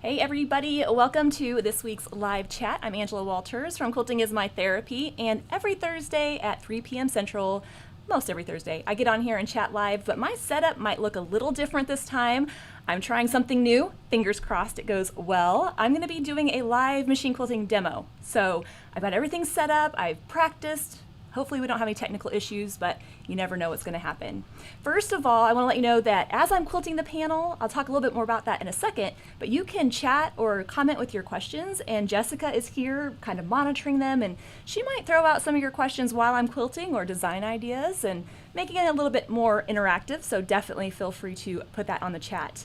Hey everybody, welcome to this week's live chat. I'm Angela Walters from Quilting is My Therapy, and every Thursday at 3 p.m. Central, most every Thursday, I get on here and chat live, but my setup might look a little different this time. I'm trying something new. Fingers crossed it goes well. I'm going to be doing a live machine quilting demo. So I've got everything set up, I've practiced. Hopefully we don't have any technical issues, but you never know what's going to happen. First of all, I want to let you know that as I'm quilting the panel, I'll talk a little bit more about that in a second, but you can chat or comment with your questions, and Jessica is here kind of monitoring them, and she might throw out some of your questions while I'm quilting or design ideas and making it a little bit more interactive, so definitely feel free to put that on the chat.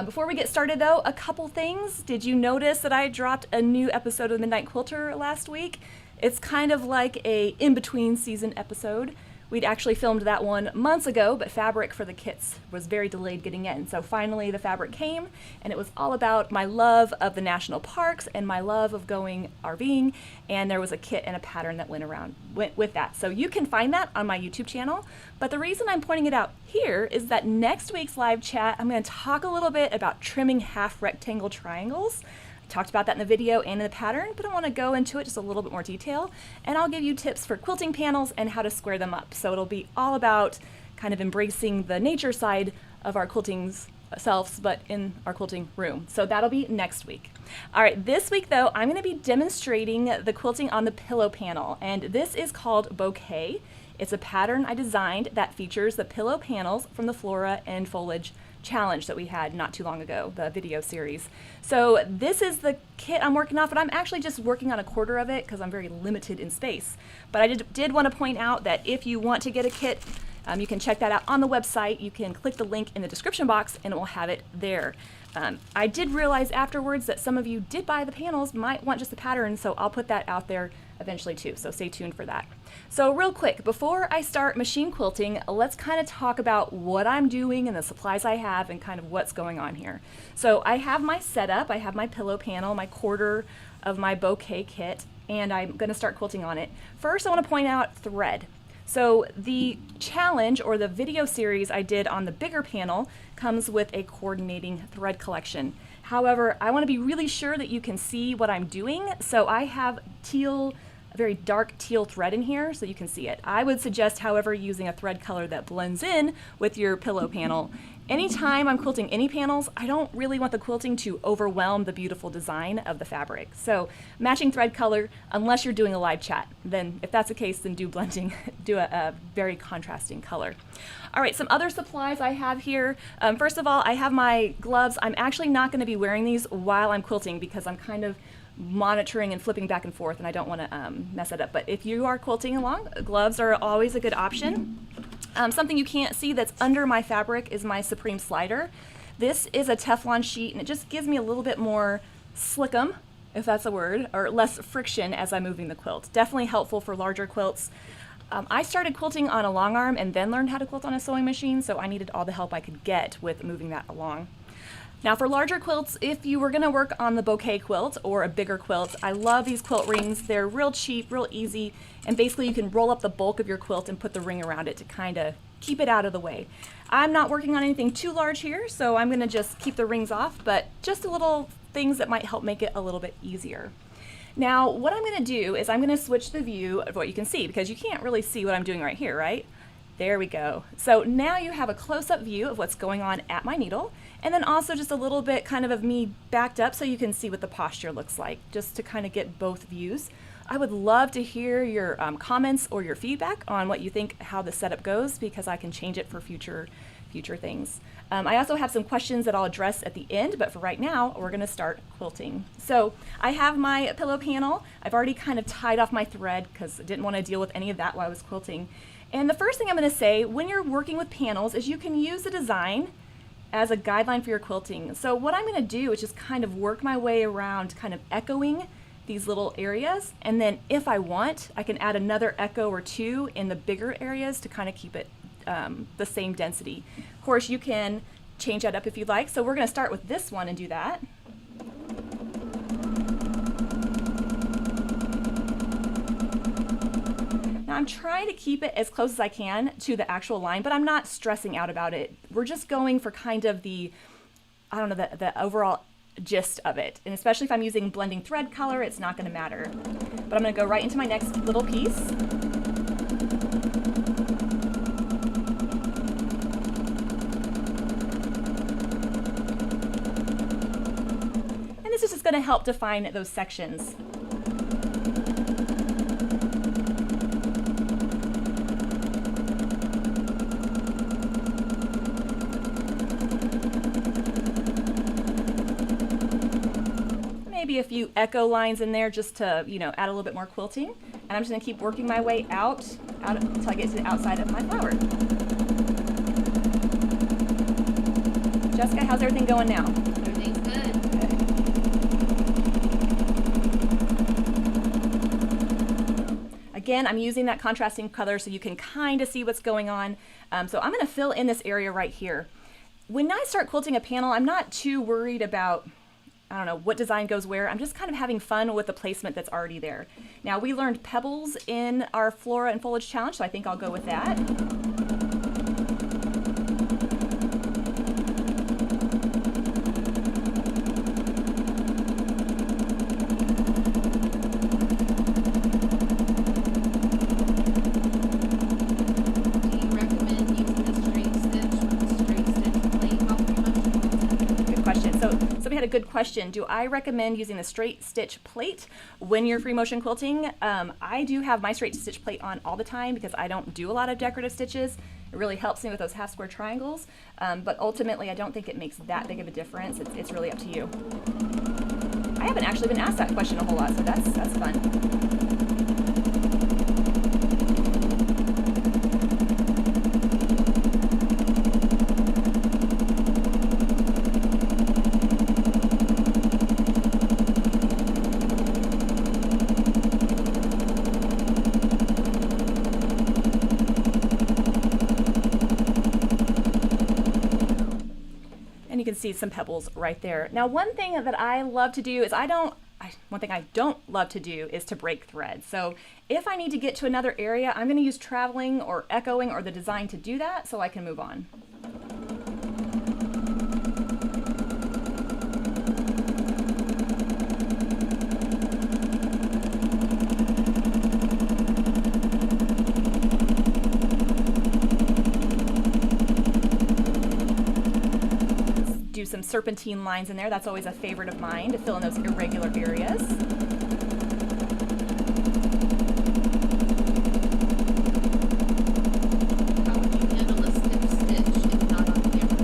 Before we get started though, a couple things. Did you notice that I dropped a new episode of Midnight Quilter last week? It's kind of like a in-between season episode. We'd actually filmed that one months ago, but fabric for the kits was very delayed getting in. So finally the fabric came, and it was all about my love of the national parks and my love of going RVing, and there was a kit and a pattern that went with that. So you can find that on my YouTube channel, but the reason I'm pointing it out here is that next week's live chat, I'm going to talk a little bit about trimming half rectangle triangles. Talked about that in the video and in the pattern, but I want to go into it just a little bit more detail, and I'll give you tips for quilting panels and how to square them up. So it'll be all about kind of embracing the nature side of our quilting selves, but in our quilting room. So that'll be next week. All right, this week though, I'm going to be demonstrating the quilting on the pillow panel, and this is called Bouquet. It's a pattern I designed that features the pillow panels from the Flora and Foliage challenge that we had not too long ago, the video series. So this is the kit I'm working off, and I'm actually just working on a quarter of it because I'm very limited in space. But I did want to point out that if you want to get a kit, you can check that out on the website. You can click the link in the description box and it will have it there. I did realize afterwards that some of you did buy the panels, might want just the pattern, so I'll put that out there eventually too, so stay tuned for that. So real quick, before I start machine quilting, let's kind of talk about what I'm doing and the supplies I have and kind of what's going on here. So I have my setup, I have my pillow panel, my quarter of my bouquet kit, and I'm going to start quilting on it. First I want to point out thread. So the challenge or the video series I did on the bigger panel comes with a coordinating thread collection. However, I want to be really sure that you can see what I'm doing, so I have teal, a very dark teal thread in here so you can see it. I would suggest, however, using a thread color that blends in with your pillow panel. Anytime I'm quilting any panels, I don't really want the quilting to overwhelm the beautiful design of the fabric. So matching thread color, unless you're doing a live chat, then if that's the case, then do blending, do a very contrasting color. All right, some other supplies I have here. First of all, I have my gloves. I'm actually not going to be wearing these while I'm quilting because I'm kind of monitoring and flipping back and forth, and I don't want to mess it up. But if you are quilting along, gloves are always a good option. Something you can't see that's under my fabric is my Supreme slider. This is a Teflon sheet, and it just gives me a little bit more slickum, if that's a word, or less friction as I'm moving the quilt. Definitely helpful for larger quilts. I started quilting on a long arm and then learned how to quilt on a sewing machine, so I needed all the help I could get with moving that along. Now for larger quilts, if you were going to work on the bouquet quilt or a bigger quilt, I love these quilt rings. They're real cheap, real easy, and basically you can roll up the bulk of your quilt and put the ring around it to kind of keep it out of the way. I'm not working on anything too large here, so I'm going to just keep the rings off, but just a little things that might help make it a little bit easier. Now what I'm going to do is I'm going to switch the view of what you can see, because you can't really see what I'm doing right here, right? There we go. So now you have a close-up view of what's going on at my needle, and then also just a little bit kind of me backed up so you can see what the posture looks like, just to kind of get both views. I would love to hear your comments or your feedback on what you think, how the setup goes, because I can change it for future things. I also have some questions that I'll address at the end, but for right now, we're going to start quilting. So I have my pillow panel. I've already kind of tied off my thread because I didn't want to deal with any of that while I was quilting. And the first thing I'm going to say when you're working with panels is you can use the design as a guideline for your quilting. So what I'm going to do is just kind of work my way around kind of echoing these little areas, and then if I want, I can add another echo or two in the bigger areas to kind of keep it the same density. Of course, you can change that up if you'd like. So we're going to start with this one and do that. Now I'm trying to keep it as close as I can to the actual line, but I'm not stressing out about it. We're just going for kind of the, I don't know, the overall gist of it. And especially if I'm using blending thread color, it's not going to matter. But I'm going to go right into my next little piece. And this is just going to help define those sections. Maybe a few echo lines in there just to, you know, add a little bit more quilting. And I'm just going to keep working my way out until I get to the outside of my flower. Jessica, how's everything going now? Everything's good. Okay. Again, I'm using that contrasting color so you can kind of see what's going on. So I'm going to fill in this area right here. When I start quilting a panel, I'm not too worried about, I don't know, what design goes where. I'm just kind of having fun with the placement that's already there. Now, we learned pebbles in our Flora and Foliage Challenge, so I think I'll go with that. Had a good question. Do I recommend using the straight stitch plate when you're free motion quilting? I do have my straight stitch plate on all the time because I don't do a lot of decorative stitches. It really helps me with those half square triangles, but ultimately I don't think it makes that big of a difference. It's really up to you. I haven't actually been asked that question a whole lot, so that's fun. You can see some pebbles right there. Now, one thing that I love to do is one thing I don't love to do is to break thread. So if I need to get to another area, I'm going to use traveling or echoing or the design to do that so I can move on. Some serpentine lines in there. That's always a favorite of mine to fill in those irregular areas. How would you handle a skip stitch if not on camera?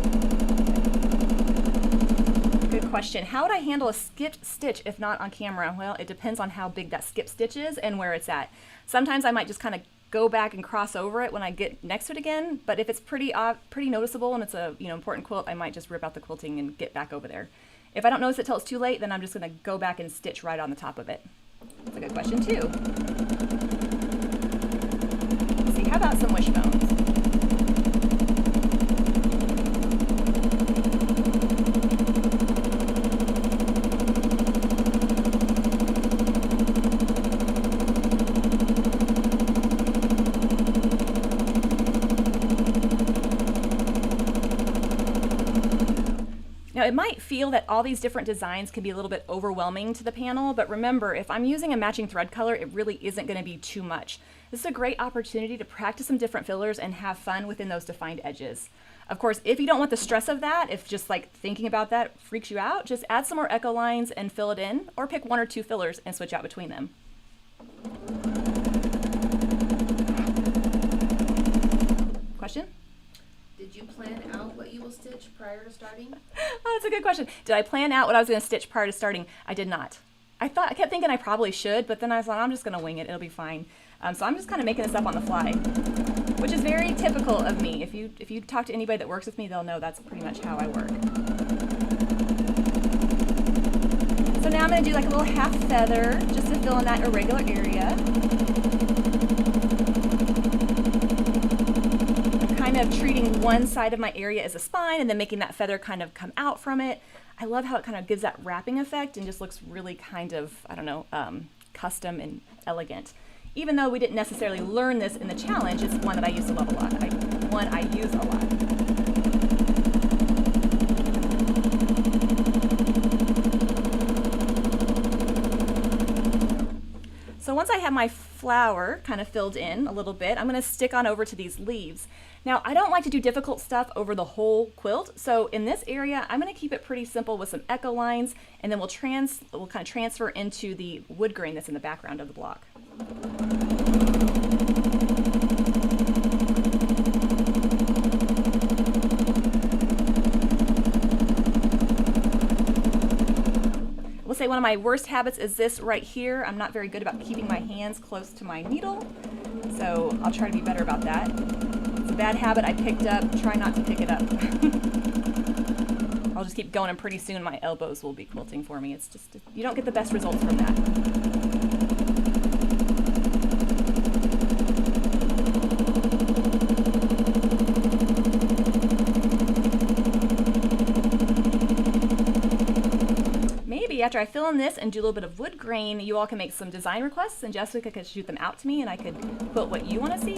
Good question. How would I handle a skipped stitch if not on camera? Well, it depends on how big that skip stitch is and where it's at. Sometimes I might just kind of go back and cross over it when I get next to it again, but if it's pretty noticeable and it's a important quilt, I might just rip out the quilting and get back over there. If I don't notice it till it's too late, then I'm just going to go back and stitch right on the top of it. That's a good question too. Let's see, how about some wishbones? Now, it might feel that all these different designs can be a little bit overwhelming to the panel, but remember, if I'm using a matching thread color, it really isn't going to be too much. This is a great opportunity to practice some different fillers and have fun within those defined edges. Of course, if you don't want the stress of that, if just like thinking about that freaks you out, just add some more echo lines and fill it in, or pick one or two fillers and switch out between them. Question? Did you plan out what you will stitch prior to starting? Oh, that's a good question. Did I plan out what I was going to stitch prior to starting? I did not. I kept thinking I probably should, but then I was like, I'm just going to wing it. It'll be fine. So I'm just kind of making this up on the fly, which is very typical of me. If you talk to anybody that works with me, they'll know that's pretty much how I work. So now I'm going to do like a little half feather just to fill in that irregular area. Of treating one side of my area as a spine and then making that feather kind of come out from it. I love how it kind of gives that wrapping effect and just looks really kind of, I don't know, custom and elegant. Even though we didn't necessarily learn this in the challenge, it's one that I used to love a lot. One I use a lot. So once I have my flower kind of filled in a little bit, I'm going to stick on over to these leaves. Now, I don't like to do difficult stuff over the whole quilt, so in this area, I'm going to keep it pretty simple with some echo lines, and then we'll kind of transfer into the wood grain that's in the background of the block. We'll say one of my worst habits is this right here. I'm not very good about keeping my hands close to my needle, so I'll try to be better about that. It's a bad habit I picked up. Try not to pick it up. I'll just keep going, and pretty soon my elbows will be quilting for me. It's just, you don't get the best results from that. After I fill in this and do a little bit of wood grain, you all can make some design requests, and Jessica could shoot them out to me, and I could quilt what you want to see.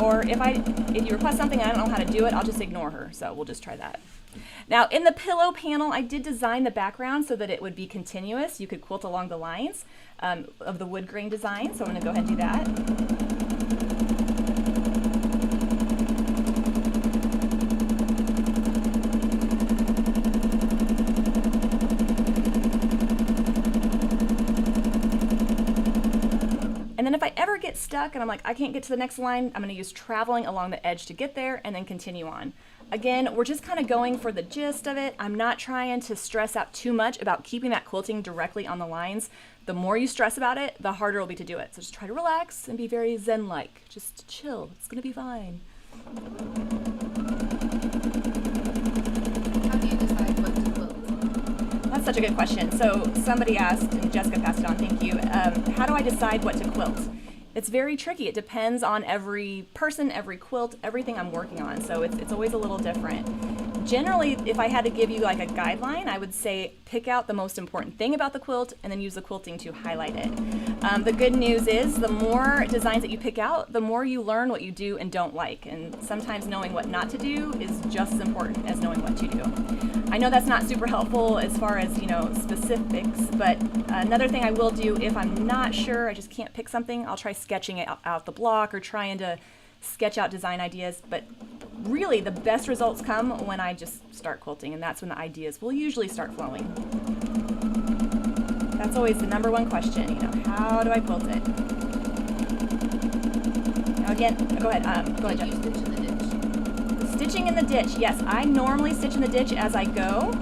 Or if you request something and I don't know how to do it, I'll just ignore her. So we'll just try that. Now in the pillow panel, I did design the background so that it would be continuous. You could quilt along the lines of the wood grain design. So I'm going to go ahead and do that. And then if I ever get stuck and I'm like, I can't get to the next line, I'm going to use traveling along the edge to get there and then continue on. Again, we're just kind of going for the gist of it. I'm not trying to stress out too much about keeping that quilting directly on the lines. The more you stress about it, the harder it will be to do it. So just try to relax and be very zen-like. Just chill. It's going to be fine. How do you decide what to quilt? That's such a good question. So somebody asked, and Jessica passed it on, thank you, how do I decide what to quilt? It's very tricky. It depends on every person, every quilt, everything I'm working on. So it's always a little different. Generally, if I had to give you like a guideline, I would say pick out the most important thing about the quilt and then use the quilting to highlight it. The good news is the more designs that you pick out, the more you learn what you do and don't like. And sometimes knowing what not to do is just as important as knowing what to do. I know that's not super helpful as far as, specifics, but another thing I will do if I'm not sure, I just can't pick something, I'll try sketching it out the block or trying to sketch out design ideas. But really the best results come when I just start quilting, and that's when the ideas will usually start flowing. That's always the number one question, how do I quilt it? Now again, go ahead, Jeff. You stitch in the ditch. Stitching in the ditch, yes, I normally stitch in the ditch as I go.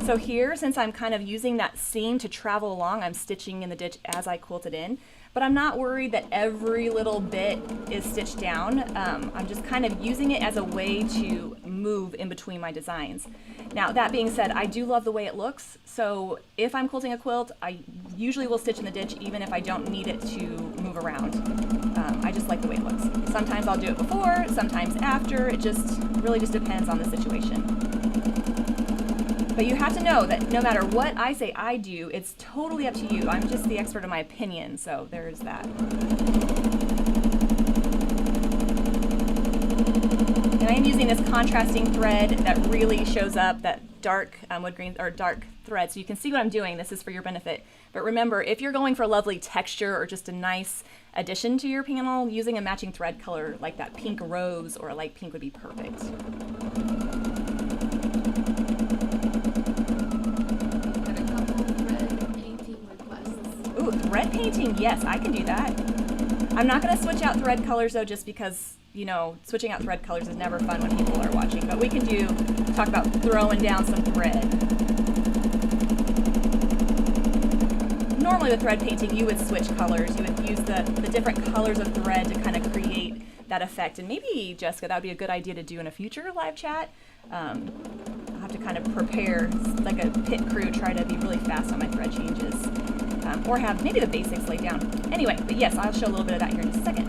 So here, since I'm kind of using that seam to travel along, I'm stitching in the ditch as I quilt it in. But I'm not worried that every little bit is stitched down. I'm just kind of using it as a way to move in between my designs. Now, that being said, I do love the way it looks. So if I'm quilting a quilt, I usually will stitch in the ditch even if I don't need it to move around. I just like the way it looks. Sometimes I'll do it before, sometimes after. It just really just depends on the situation. But you have to know that no matter what I say I do, it's totally up to you. I'm just the expert in my opinion, so there's that. And I am using this contrasting thread that really shows up, that dark wood green or dark thread, so you can see what I'm doing. This is for your benefit. But remember, if you're going for lovely texture or just a nice addition to your panel, using a matching thread color like that pink rose or a light pink would be perfect. Thread painting, yes, I can do that. I'm not going to switch out thread colors though, just because, switching out thread colors is never fun when people are watching, but we can talk about throwing down some thread. Normally with thread painting, you would switch colors. You would use the different colors of thread to kind of create that effect. And maybe, Jessica, that would be a good idea to do in a future live chat. I'll have to kind of prepare, like a pit crew, try to be really fast on my thread changes. Or have maybe the basics laid down. Anyway, but yes, I'll show a little bit of that here in a second.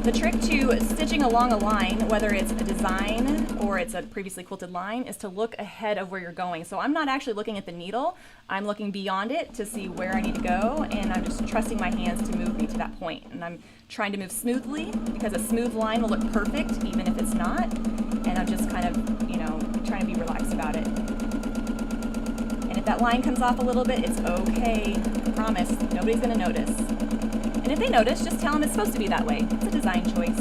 The trick to stitching along a line, whether it's a design or it's a previously quilted line, is to look ahead of where you're going. So I'm not actually looking at the needle, I'm looking beyond it to see where I need to go, and I'm just trusting my hands to move me to that point. And I'm trying to move smoothly, because a smooth line will look perfect even if it's not. And I'm just kind of, trying to be relaxed about it. that line comes off a little bit, it's okay. I promise, nobody's gonna notice. And if they notice, just tell them it's supposed to be that way. It's a design choice.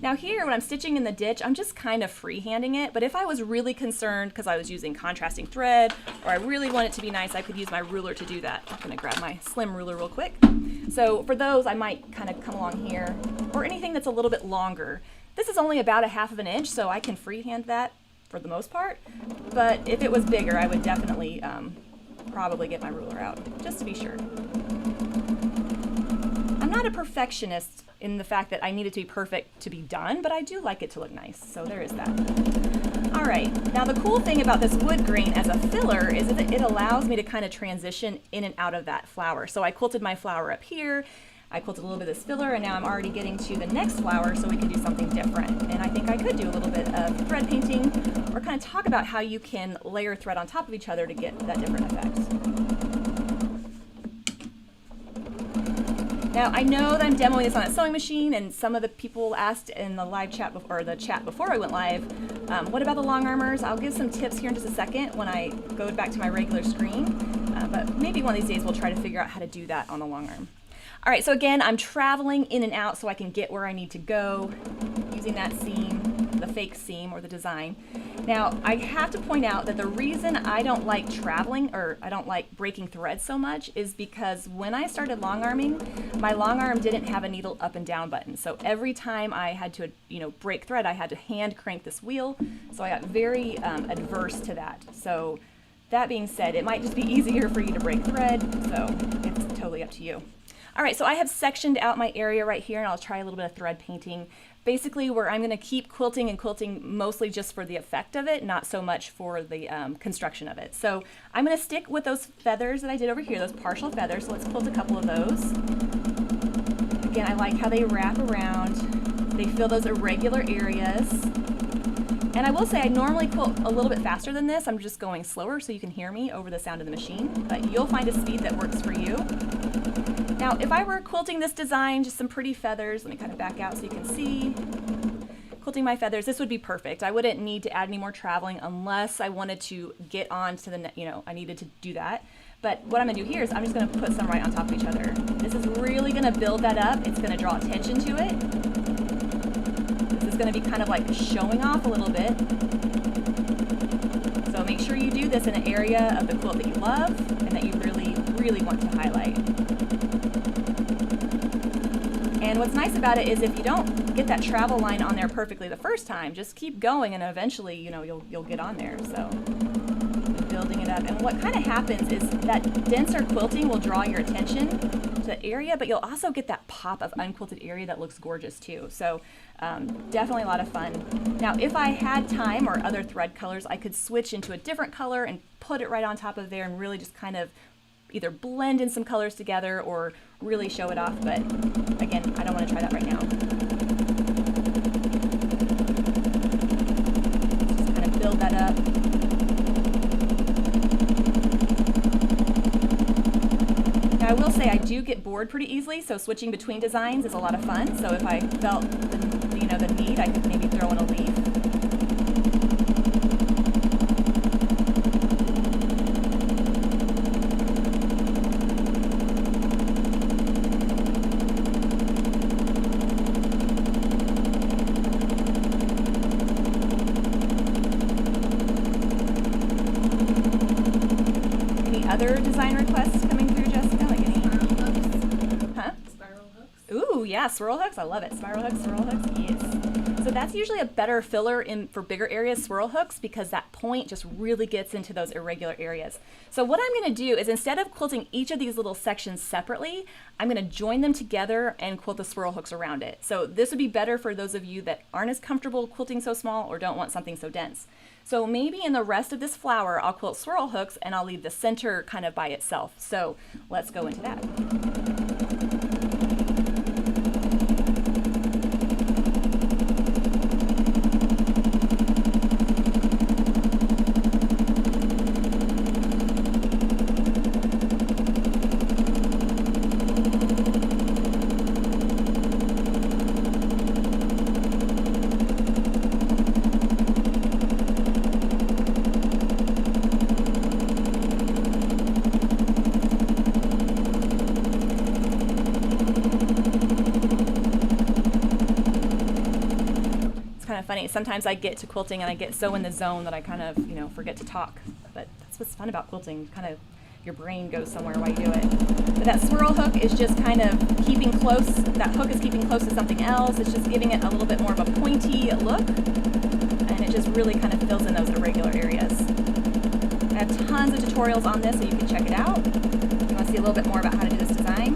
Now here, when I'm stitching in the ditch, I'm just kind of freehanding it, but if I was really concerned because I was using contrasting thread, or I really want it to be nice, I could use my ruler to do that. I'm gonna grab my slim ruler real quick. So for those, I might kind of come along here, or anything that's a little bit longer. This is only about 1/2 of an inch, so I can freehand that for the most part, but if it was bigger, I would definitely probably get my ruler out, just to be sure. I'm not a perfectionist in the fact that I need it to be perfect to be done, but I do like it to look nice, so there is that. All right, now the cool thing about this wood grain as a filler is that it allows me to kind of transition in and out of that flower. So I quilted my flower up here, I quilted a little bit of this filler, and now I'm already getting to the next flower so we can do something different. And I think I could do a little bit of thread painting, or kind of talk about how you can layer thread on top of each other to get that different effect. Now I know that I'm demoing this on a sewing machine, and some of the people asked in the live chat or the chat before I went live, what about the long armers? I'll give some tips here in just a second when I go back to my regular screen, but maybe one of these days we'll try to figure out how to do that on the long arm. All right, so again, I'm traveling in and out so I can get where I need to go using that seam, the fake seam or the design. Now, I have to point out that the reason I don't like traveling, or I don't like breaking thread so much, is because when I started long arming, my long arm didn't have a needle up and down button. So every time I had to, break thread, I had to hand crank this wheel. So I got very adverse to that. So that being said, it might just be easier for you to break thread, so it's totally up to you. All right, so I have sectioned out my area right here, and I'll try a little bit of thread painting. Basically, where I'm gonna keep quilting and quilting mostly just for the effect of it, not so much for the construction of it. So I'm gonna stick with those feathers that I did over here, those partial feathers. So let's quilt a couple of those. Again, I like how they wrap around. They fill those irregular areas. And I will say I normally quilt a little bit faster than this. I'm just going slower so you can hear me over the sound of the machine, but you'll find a speed that works for you. Now, if I were quilting this design, just some pretty feathers, let me kind of back out so you can see. Quilting my feathers, this would be perfect. I wouldn't need to add any more traveling unless I wanted to get on to the, I needed to do that. But what I'm gonna do here is I'm just gonna put some right on top of each other. This is really gonna build that up. It's gonna draw attention to it. This is gonna be kind of like showing off a little bit. So make sure you do this in an area of the quilt that you love and that you really, really want to highlight. And what's nice about it is if you don't get that travel line on there perfectly the first time, just keep going and eventually, you'll get on there. So building it up. And what kind of happens is that denser quilting will draw your attention to the area, but you'll also get that pop of unquilted area that looks gorgeous too. So definitely a lot of fun. Now, if I had time or other thread colors, I could switch into a different color and put it right on top of there and really just kind of either blend in some colors together or really show it off, but again, I don't want to try that right now. Just kind of build that up. Now I will say I do get bored pretty easily, so switching between designs is a lot of fun. So if I felt the need, I could maybe throw in a leaf. Other design requests coming through, Jessica? Like any? Spiral hooks. Huh? Spiral hooks. Ooh, yeah, swirl hooks. I love it. Spiral hooks, swirl hooks. Yes. So that's usually a better filler for bigger areas, swirl hooks, because that point just really gets into those irregular areas. So what I'm going to do is instead of quilting each of these little sections separately, I'm going to join them together and quilt the swirl hooks around it. So this would be better for those of you that aren't as comfortable quilting so small or don't want something so dense. So maybe in the rest of this flower, I'll quilt swirl hooks and I'll leave the center kind of by itself. So let's go into that. of funny. Sometimes I get to quilting and I get so in the zone that I kind of, you know, forget to talk. But that's what's fun about quilting. Kind of your brain goes somewhere while you do it. But that swirl hook is just kind of keeping close. That hook is keeping close to something else. It's just giving it a little bit more of a pointy look. And it just really kind of fills in those irregular areas. I have tons of tutorials on this, so you can check it out. If you want to see a little bit more about how to do this design.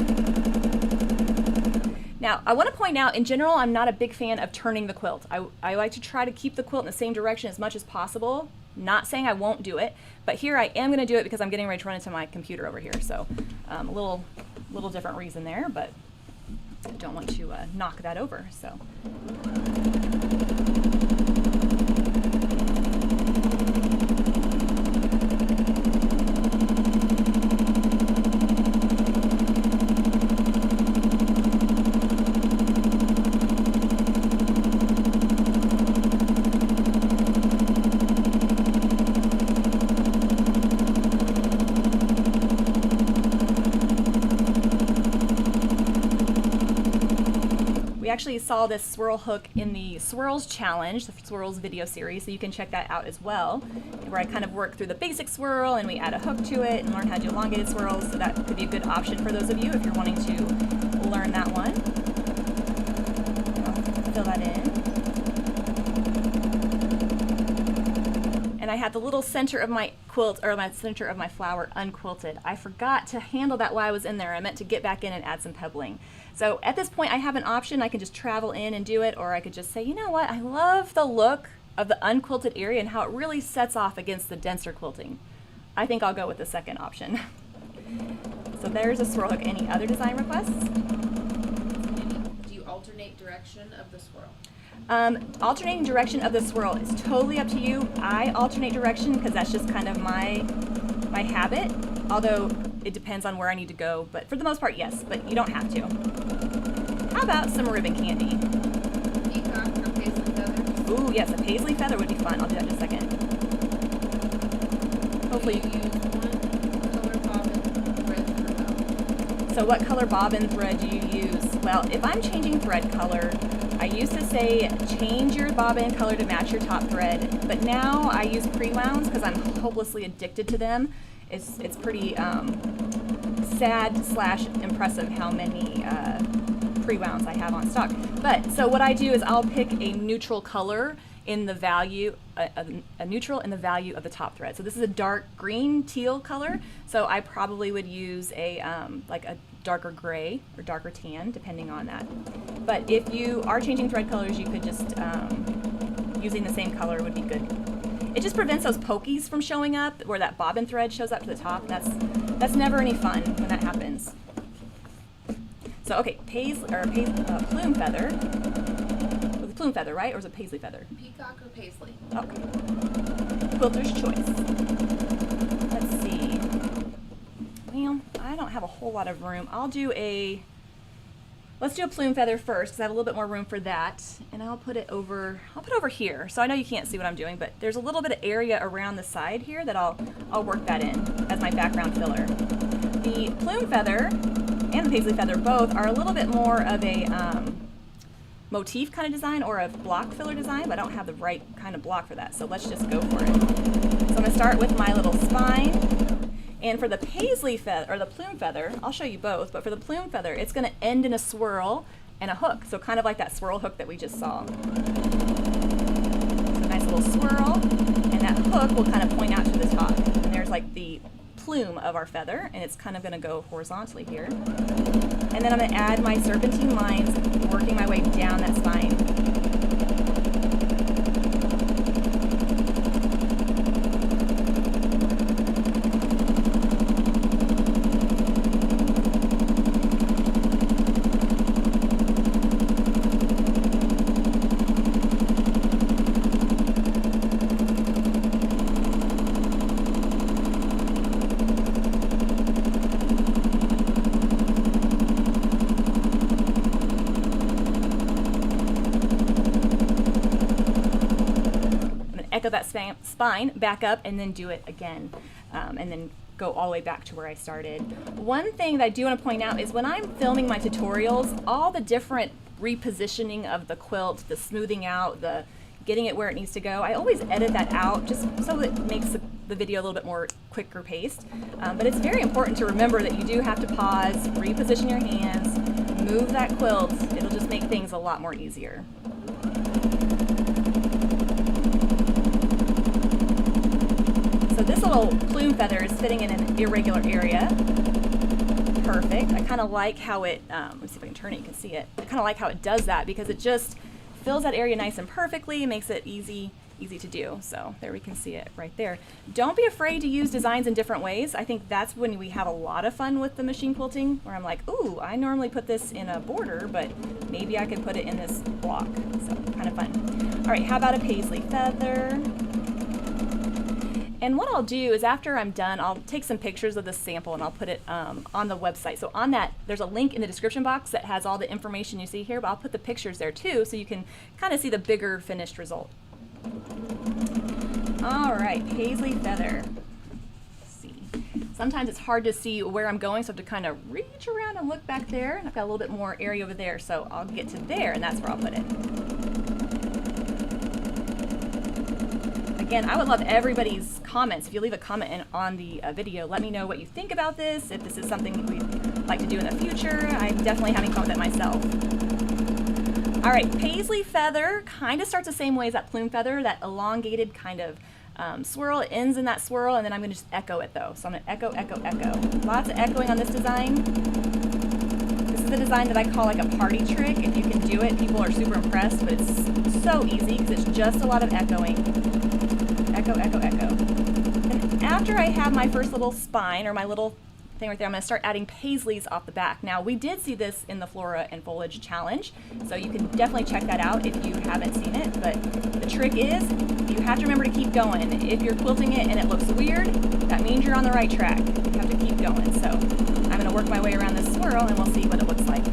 Now, I want to point out, in general, I'm not a big fan of turning the quilt. I like to try to keep the quilt in the same direction as much as possible. Not saying I won't do it, but here I am going to do it because I'm getting ready to run into my computer over here. So a little different reason there, but I don't want to knock that over. So. We actually saw this swirl hook in the Swirls challenge, the Swirls video series, so you can check that out as well, where I kind of work through the basic swirl and we add a hook to it and learn how to do elongated swirls, so that could be a good option for those of you if you're wanting to learn that one. I'll fill that in. And I had the little center of my quilt, or my center of my flower unquilted. I forgot to handle that while I was in there. I meant to get back in and add some pebbling. So at this point I have an option. I can just travel in and do it, or I could just say, you know what, I love the look of the unquilted area and how it really sets off against the denser quilting. I think I'll go with the second option. So there's a swirl hook. Any other design requests? Do you alternate direction of the swirl? Alternating direction of the swirl is totally up to you. I alternate direction because that's just kind of my habit, although it depends on where I need to go, but for the most part, yes, but you don't have to. How about some ribbon candy? Peacock or paisley feather? Ooh, yes, a paisley feather would be fun. I'll do that in a second. Hopefully. Do you use one color bobbin thread throughout? So what color bobbin thread do you use? Well, if I'm changing thread color, I used to say change your bobbin color to match your top thread, but now I use pre-wounds because I'm hopelessly addicted to them. It's pretty sad / impressive how many pre-wounds I have on stock. But so what I do is I'll pick a neutral color in the value, a neutral in the value of the top thread. So this is a dark green teal color, so I probably would use a like a darker gray or darker tan, depending on that. But if you are changing thread colors, you could just using the same color would be good. It just prevents those pokies from showing up, where that bobbin thread shows up to the top. And that's never any fun when that happens. So okay, plume feather. It was a plume feather, right? Or was it paisley feather? Peacock or paisley? Okay. Quilter's choice. Let's see. Well, I don't have a whole lot of room. Let's do a plume feather first, because I have a little bit more room for that. And I'll put it over here. So I know you can't see what I'm doing, but there's a little bit of area around the side here that I'll work that in as my background filler. The plume feather and the paisley feather both are a little bit more of a motif kind of design, or a block filler design, but I don't have the right kind of block for that. So let's just go for it. So I'm gonna start with my little spine. And for the paisley feather, or the plume feather, I'll show you both, but for the plume feather, it's gonna end in a swirl and a hook. So kind of like that swirl hook that we just saw. So nice little swirl, and that hook will kind of point out to the top. And there's like the plume of our feather, and it's kind of gonna go horizontally here. And then I'm gonna add my serpentine lines, working my way down that spine. Echo that spine back up and then do it again, and then go all the way back to where I started. One thing that I do want to point out is when I'm filming my tutorials, all the different repositioning of the quilt, the smoothing out, the getting it where it needs to go. I always edit that out just so it makes the video a little bit more quicker paced. But it's very important to remember that you do have to pause, reposition your hands, move that quilt. It'll just make things a lot more easier. So this little plume feather is fitting in an irregular area. Perfect. I kind of like how it, let's see if I can turn it, you can see it. I kind of like how it does that because it just fills that area nice and perfectly, makes it easy to do. So there we can see it right there. Don't be afraid to use designs in different ways. I think that's when we have a lot of fun with the machine quilting, where I'm like, ooh, I normally put this in a border, but maybe I could put it in this block. So kind of fun. All right, how about a paisley feather? And what I'll do is after I'm done, I'll take some pictures of this sample and I'll put it on the website. So on that, there's a link in the description box that has all the information you see here, but I'll put the pictures there too so you can kind of see the bigger finished result. All right, paisley feather. Let's see. Sometimes it's hard to see where I'm going, so I have to kind of reach around and look back there. And I've got a little bit more area over there, so I'll get to there and that's where I'll put it. Again, I would love everybody's comments. If you leave a comment on the video, let me know what you think about this, if this is something we'd like to do in the future. I'm definitely having fun with it myself. All right, paisley feather kind of starts the same way as that plume feather, that elongated kind of swirl. It ends in that swirl, and then I'm going to just echo it though. So I'm going to echo, echo, echo. Lots of echoing on this design. This is the design that I call like a party trick. If you can do it, people are super impressed, but it's so easy because it's just a lot of echoing. Echo, echo, echo. And after I have my first little spine or my little thing right there, I'm going to start adding paisleys off the back. Now, we did see this in the Flora and Foliage Challenge, so you can definitely check that out if you haven't seen it. But the trick is, you have to remember to keep going. If you're quilting it and it looks weird, that means you're on the right track. You have to keep going. So I'm going to work my way around this swirl and we'll see what it looks like.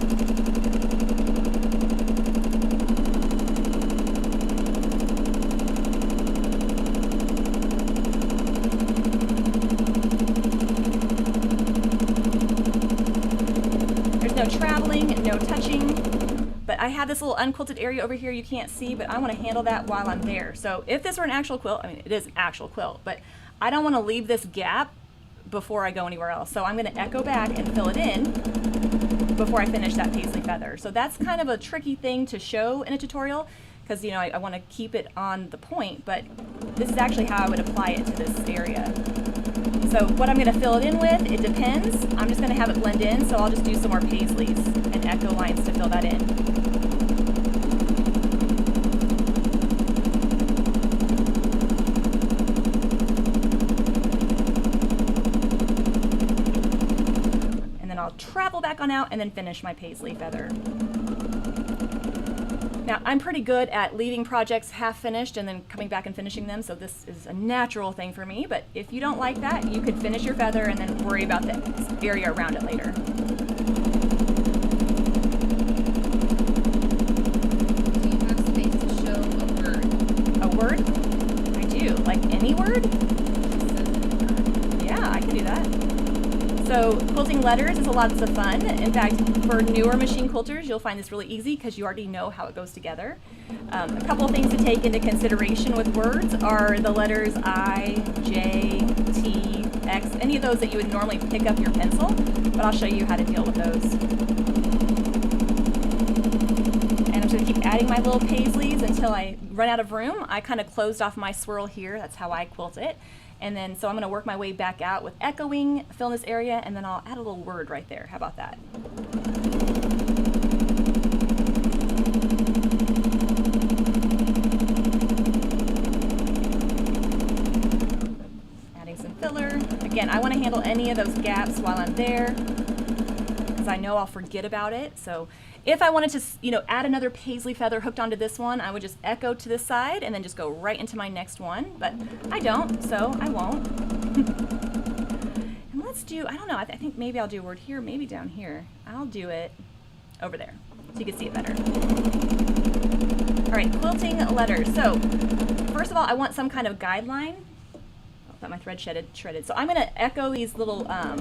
No traveling, no touching, but I have this little unquilted area over here you can't see, but I want to handle that while I'm there. So if this were an actual quilt, I mean, it is an actual quilt, but I don't want to leave this gap before I go anywhere else. So I'm going to echo back and fill it in before I finish that paisley feather. So that's kind of a tricky thing to show in a tutorial because, you know, I want to keep it on the point, but this is actually how I would apply it to this area. So what I'm going to fill it in with, it depends. I'm just going to have it blend in, so I'll just do some more paisleys and echo lines to fill that in. And then I'll travel back on out and then finish my paisley feather. Now, I'm pretty good at leaving projects half finished and then coming back and finishing them, so this is a natural thing for me, but if you don't like that, you could finish your feather and then worry about the area around it later. Do you have space to show a word? A word? I do. Like any word? Yeah, I can do that. So quilting letters is a lot of fun. In fact, for newer machine quilters, you'll find this really easy because you already know how it goes together. A couple of things to take into consideration with words are the letters I, J, T, X, any of those that you would normally pick up your pencil, but I'll show you how to deal with those. And I'm just going to keep adding my little paisleys until I run out of room. I kind of closed off my swirl here. That's how I quilt it. And then, so I'm going to work my way back out with echoing, fill in this area, and then I'll add a little word right there. How about that? Adding some filler. Again, I want to handle any of those gaps while I'm there, because I know I'll forget about it. So if I wanted to, you know, add another paisley feather hooked onto this one, I would just echo to this side and then just go right into my next one. But I don't, so I won't. And let's do, I don't know, I think maybe I'll do a word here, maybe down here. I'll do it over there so you can see it better. All right, quilting letters. So first of all, I want some kind of guideline. Oh, I thought my thread shredded. So I'm going to echo these little, I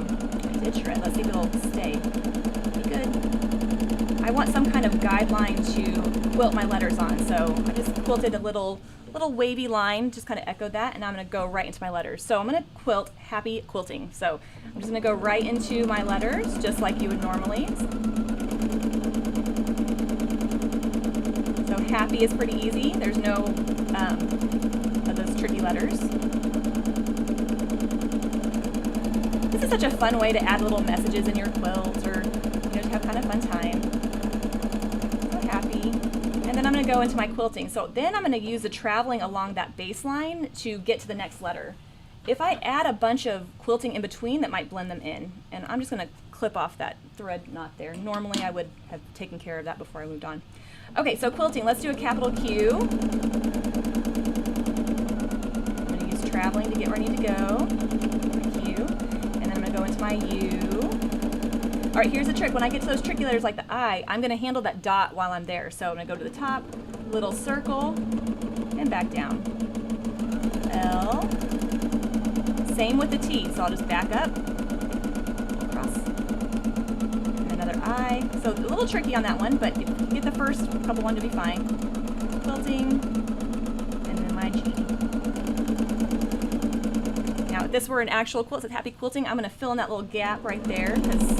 did shred. Let's see if it'll stay. Be good. I want some kind of guideline to quilt my letters on. So I just quilted a little wavy line, just kind of echoed that, and I'm going to go right into my letters. So I'm going to quilt Happy Quilting. So I'm just going to go right into my letters, just like you would normally. So Happy is pretty easy. There's no of those tricky letters. This is such a fun way to add little messages in your quilt, or to have kind of fun time. So Happy. And then I'm going to go into my quilting. So then I'm going to use the traveling along that baseline to get to the next letter. If I add a bunch of quilting in between, that might blend them in. And I'm just going to clip off that thread knot there. Normally I would have taken care of that before I moved on. Okay, so quilting. Let's do a capital Q. I'm going to use traveling to get where I need to go. Q. And then I'm going to go into my U. All right, here's the trick. When I get to those tricky letters like the I, I'm going to handle that dot while I'm there. So I'm going to go to the top, little circle, and back down. L. Same with the T, so I'll just back up, cross, and another I. So a little tricky on that one, but if you get the first couple one to be fine. Quilting, and then my G. Now, if this were an actual quilt that's Happy Quilting, I'm going to fill in that little gap right there, because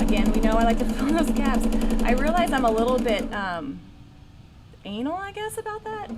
again, we know I like to fill in those gaps. I realize I'm a little bit anal, I guess, about that.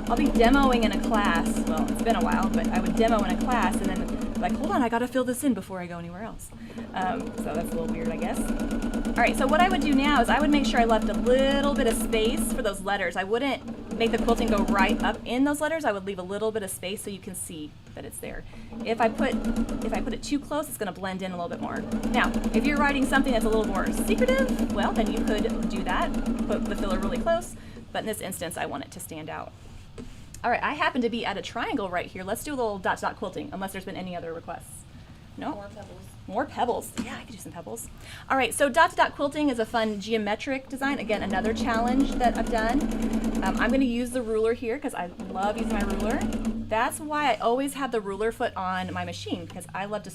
I'll be demoing in a class. Well, it's been a while, but I would demo in a class and then like, hold on, I gotta fill this in before I go anywhere else. So that's a little weird, I guess. All right, so what I would do now is I would make sure I left a little bit of space for those letters. I wouldn't make the quilting go right up in those letters. I would leave a little bit of space so you can see that it's there. If I put it too close, it's gonna blend in a little bit more. Now, if you're writing something that's a little more secretive, well, then you could do that, put the filler really close, but in this instance, I want it to stand out. All right, I happen to be at a triangle right here. Let's do a little dot to dot quilting, unless there's been any other requests. No? More pebbles. More pebbles. Yeah, I could do some pebbles. All right, so dot to dot quilting is a fun geometric design. Again, another challenge that I've done. I'm going to use the ruler here because I love using my ruler. That's why I always have the ruler foot on my machine, because I love to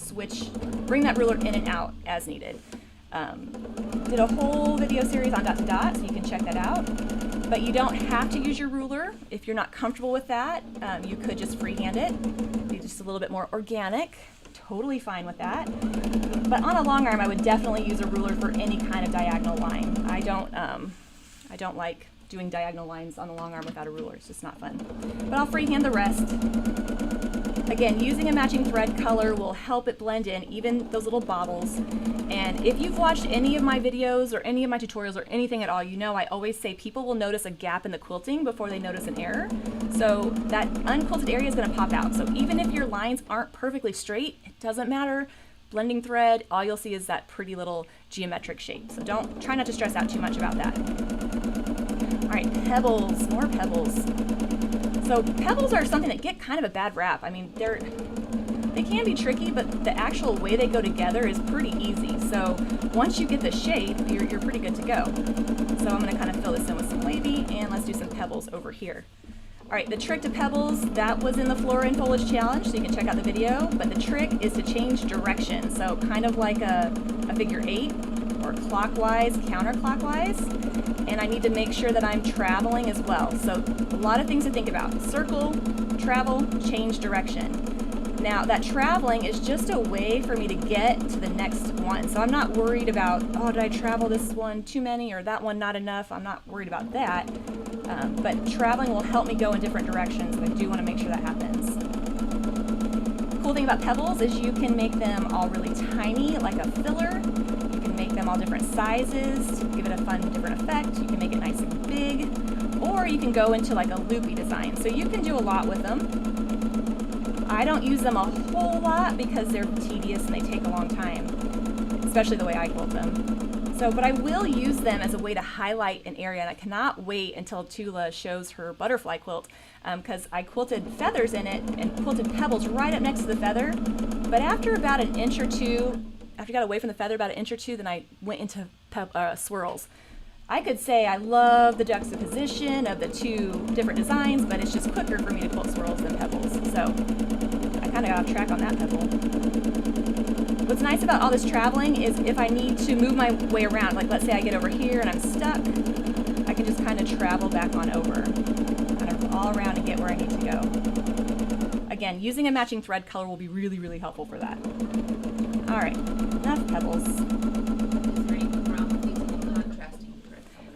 bring that ruler in and out as needed. Did a whole video series on dot to dot, so you can check that out. But you don't have to use your ruler if you're not comfortable with that. You could just freehand it, be just a little bit more organic. Totally fine with that. But on a long arm, I would definitely use a ruler for any kind of diagonal line. I don't like doing diagonal lines on the long arm without a ruler. It's just not fun. But I'll freehand the rest. Again, using a matching thread color will help it blend in, even those little bobbles. And if you've watched any of my videos or any of my tutorials or anything at all, you know I always say people will notice a gap in the quilting before they notice an error. So that unquilted area is going to pop out. So even if your lines aren't perfectly straight, it doesn't matter. Blending thread, all you'll see is that pretty little geometric shape. So try not to stress out too much about that. All right, pebbles, more pebbles. So pebbles are something that get kind of a bad rap. I mean, they can be tricky, but the actual way they go together is pretty easy. So once you get the shape, you're pretty good to go. So I'm going to kind of fill this in with some wavy, and let's do some pebbles over here. All right, the trick to pebbles, that was in the Flora Foliage Challenge, so you can check out the video, but the trick is to change direction. So kind of like a figure 8, or clockwise, counterclockwise. And I need to make sure that I'm traveling as well. So a lot of things to think about. Circle, travel, change direction. Now that traveling is just a way for me to get to the next one. So I'm not worried about, oh, did I travel this one too many or that one not enough? I'm not worried about that. But traveling will help me go in different directions, and I do want to make sure that happens. The cool thing about pebbles is you can make them all really tiny, like a filler. You can make them all different sizes to give it a fun, different effect. You can make it nice and big, or you can go into like a loopy design. So you can do a lot with them. I don't use them a whole lot because they're tedious and they take a long time, especially the way I quilt them. But I will use them as a way to highlight an area, and I cannot wait until Tula shows her butterfly quilt, because I quilted feathers in it and quilted pebbles right up next to the feather. But after about an inch or two, after I got away from the feather about an inch or two, then I went into swirls. I could say I love the juxtaposition of the two different designs, but it's just quicker for me to quilt swirls than pebbles. So I kind of got off track on that pebble. What's nice about all this traveling is if I need to move my way around, like let's say I get over here and I'm stuck, I can just kind of travel back on over, kind of all around and get where I need to go. Again, using a matching thread color will be really, really helpful for that. All right, enough pebbles.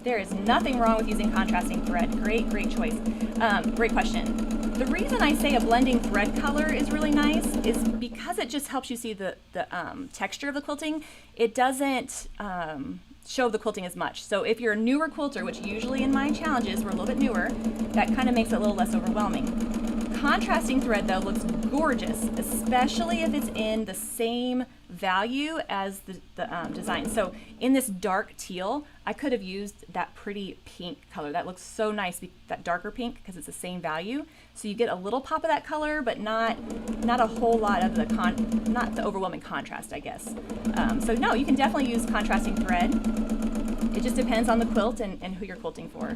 There is nothing wrong with using contrasting thread. Great, great choice. Great question. The reason I say a blending thread color is really nice is because it just helps you see the texture of the quilting. It doesn't show the quilting as much. So if you're a newer quilter, which usually in my challenges we're a little bit newer, that kind of makes it a little less overwhelming. Contrasting thread though looks gorgeous, especially if it's in the same value as the design. So in this dark teal, I could have used that pretty pink color. That looks so nice, that darker pink, because it's the same value. So you get a little pop of that color, but not a whole lot of not the overwhelming contrast, I guess. So no, you can definitely use contrasting thread. It just depends on the quilt and who you're quilting for.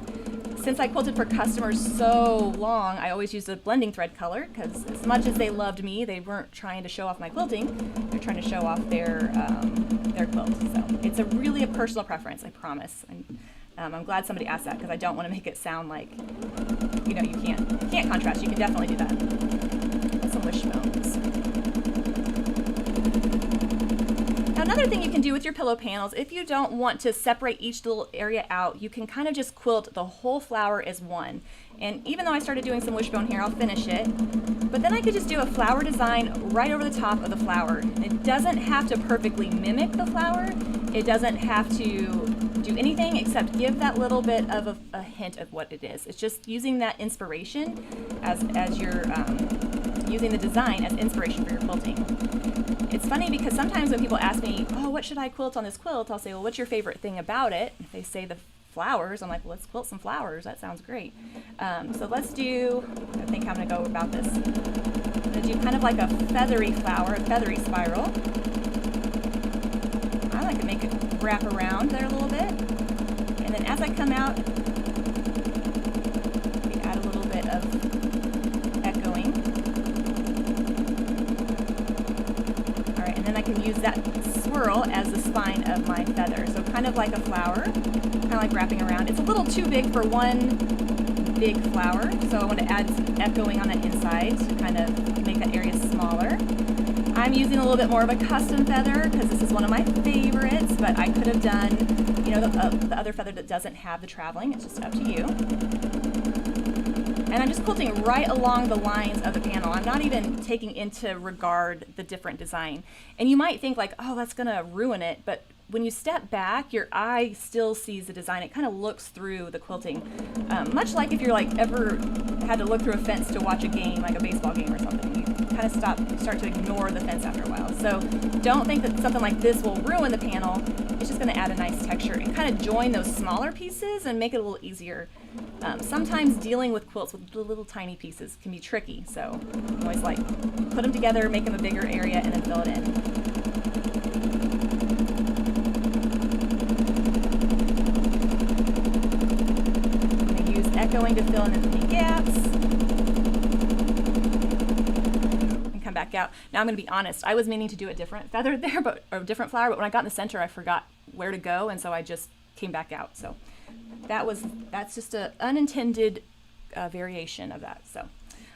Since I quilted for customers so long, I always used a blending thread color, because as much as they loved me, they weren't trying to show off my quilting. They're trying to show off their quilt. So it's really a personal preference, I promise. And I'm glad somebody asked that, because I don't want to make it sound like, you can't contrast. You can definitely do that. That's some wishbones. Now, another thing you can do with your pillow panels, if you don't want to separate each little area out, you can kind of just quilt the whole flower as one. And even though I started doing some wishbone here, I'll finish it. But then I could just do a flower design right over the top of the flower. It doesn't have to perfectly mimic the flower. It doesn't have to do anything except give that little bit of a hint of what it is. It's just using that inspiration as you're using the design as inspiration for your quilting. It's funny because sometimes when people ask me, oh, what should I quilt on this quilt? I'll say, well, what's your favorite thing about it? If they say the flowers, I'm like, well, let's quilt some flowers. That sounds great. So let's do, I think I'm going to go about this. I'm going to do kind of like a feathery flower, a feathery spiral. I like to make it wrap around there a little bit. And then as I come out, we add a little bit of echoing. All right, and then I can use that swirl as the spine of my feather. So kind of like a flower, kind of like wrapping around. It's a little too big for one big flower, so I want to add some echoing on the inside to kind of make that area smaller. I'm using a little bit more of a custom feather because this is one of my favorites, but I could have done, the other feather that doesn't have the traveling. It's just up to you. And I'm just quilting right along the lines of the panel. I'm not even taking into regard the different design. And you might think like, oh, that's gonna ruin it, but when you step back, your eye still sees the design. It kind of looks through the quilting. Much like if you're like ever had to look through a fence to watch a game, like a baseball game or something. You kind of start to ignore the fence after a while. So don't think that something like this will ruin the panel. It's just gonna add a nice texture and kind of join those smaller pieces and make it a little easier. Sometimes dealing with quilts with little tiny pieces can be tricky. So I always like put them together, make them a bigger area, and then fill it in. Echoing to fill in any gaps and come back out. Now I'm going to be honest, I was meaning to do a different feather there, or a different flower, but when I got in the center I forgot where to go, and so I just came back out. So that's just an unintended variation of that. So all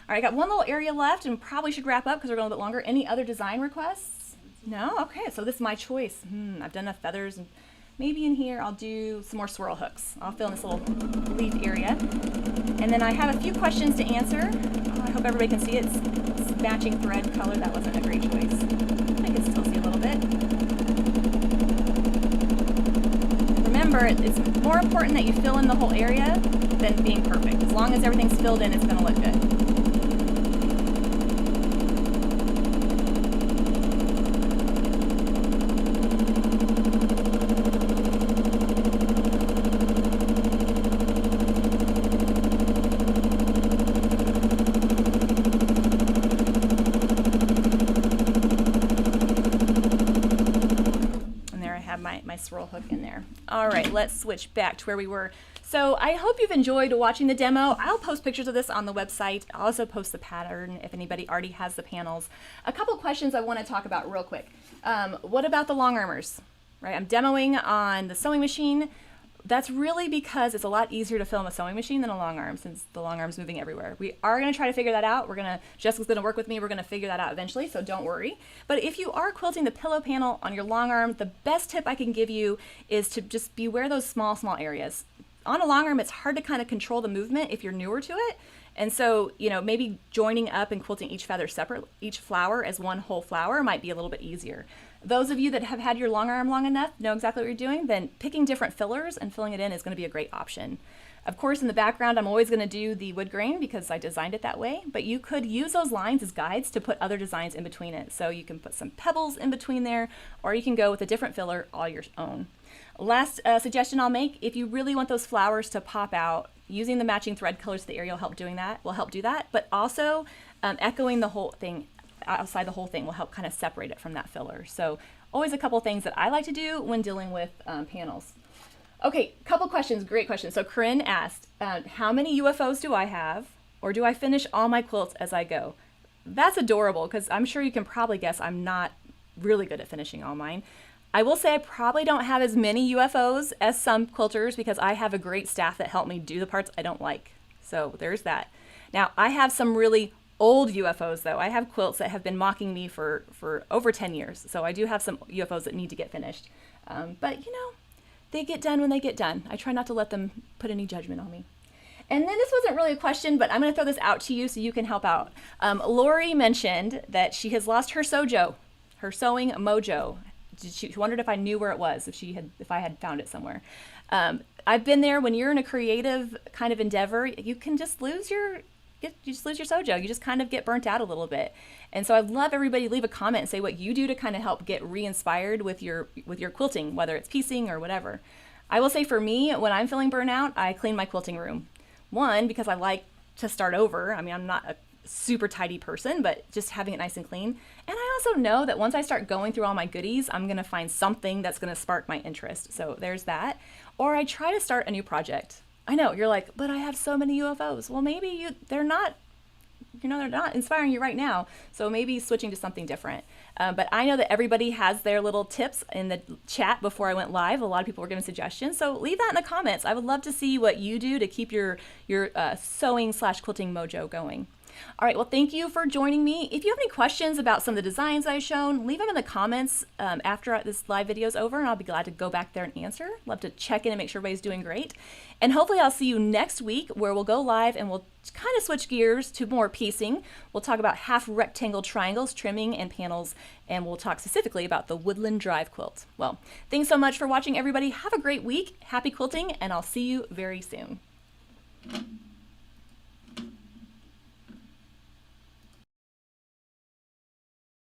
right, I got one little area left and probably should wrap up because we're going a little bit longer. Any other design requests? No? Okay, so this is my choice. I've done enough feathers, and maybe in here I'll do some more swirl hooks. I'll fill in this little leaf area. And then I have a few questions to answer. I hope everybody can see it. It's matching thread color. That wasn't a great choice. I can still see a little bit. Remember, it's more important that you fill in the whole area than being perfect. As long as everything's filled in, it's going to look good. My swirl hook in in there. All right, let's switch back to where we were. So I hope you've enjoyed watching the demo. I'll post pictures of this on the website. I'll also post the pattern if anybody already has the panels. A couple questions I want to talk about real quick. What about the long armors? Right, I'm demoing on the sewing machine. That's really because it's a lot easier to film a sewing machine than a long arm, since the long arm's moving everywhere. We are going to try to figure that out. Jessica's going to work with me. We're going to figure that out eventually, so don't worry. But if you are quilting the pillow panel on your long arm, the best tip I can give you is to just beware those small areas. On a long arm, it's hard to kind of control the movement if you're newer to it. And so, you know, maybe joining up and quilting each feather separate, each flower as one whole flower might be a little bit easier. Those of you that have had your long arm long enough, know exactly what you're doing, then picking different fillers and filling it in is going to be a great option. Of course, in the background, I'm always going to do the wood grain because I designed it that way, but you could use those lines as guides to put other designs in between it. So you can put some pebbles in between there, or you can go with a different filler all your own. Last suggestion I'll make, if you really want those flowers to pop out, using the matching thread colors to the area will help do that, but also echoing the whole thing outside the whole thing will help kind of separate it from that filler. So always a couple things that I like to do when dealing with panels. Okay, couple questions, great questions. So Corinne asked, how many UFOs do I have, or do I finish all my quilts as I go? That's adorable, because I'm sure you can probably guess I'm not really good at finishing all mine. I will say I probably don't have as many UFOs as some quilters because I have a great staff that help me do the parts I don't like. So there's that. Now I have some really old UFOs though. I have quilts that have been mocking me for over 10 years. So I do have some UFOs that need to get finished. But you know, they get done when they get done. I try not to let them put any judgment on me. And then this wasn't really a question, but I'm going to throw this out to you so you can help out. Lori mentioned that she has lost her sojo, her sewing mojo. She wondered if I knew where it was, if I had found it somewhere. I've been there. When you're in a creative kind of endeavor, you can just lose your sojo. You just kind of get burnt out a little bit. And so I'd love everybody to leave a comment and say what you do to kind of help get re-inspired with your quilting, whether it's piecing or whatever. I will say for me, when I'm feeling burnout, I clean my quilting room. One, because I like to start over. I mean, I'm not a super tidy person, but just having it nice and clean. And I also know that once I start going through all my goodies, I'm going to find something that's going to spark my interest. So there's that. Or I try to start a new project. I know you're like, but I have so many UFOs. Well, maybe they're not inspiring you right now. So maybe switching to something different. But I know that everybody has their little tips in the chat before I went live. A lot of people were giving suggestions. So leave that in the comments. I would love to see what you do to keep your sewing/quilting mojo going. All right, well, thank you for joining me. If you have any questions about some of the designs I've shown, leave them in the comments after this live video is over, and I'll be glad to go back there and answer. Love to check in and make sure everybody's doing great. And hopefully I'll see you next week where we'll go live and we'll kind of switch gears to more piecing. We'll talk about half rectangle triangles, trimming, and panels, and we'll talk specifically about the Woodland Drive quilt. Well, thanks so much for watching, everybody. Have a great week. Happy quilting, and I'll see you very soon.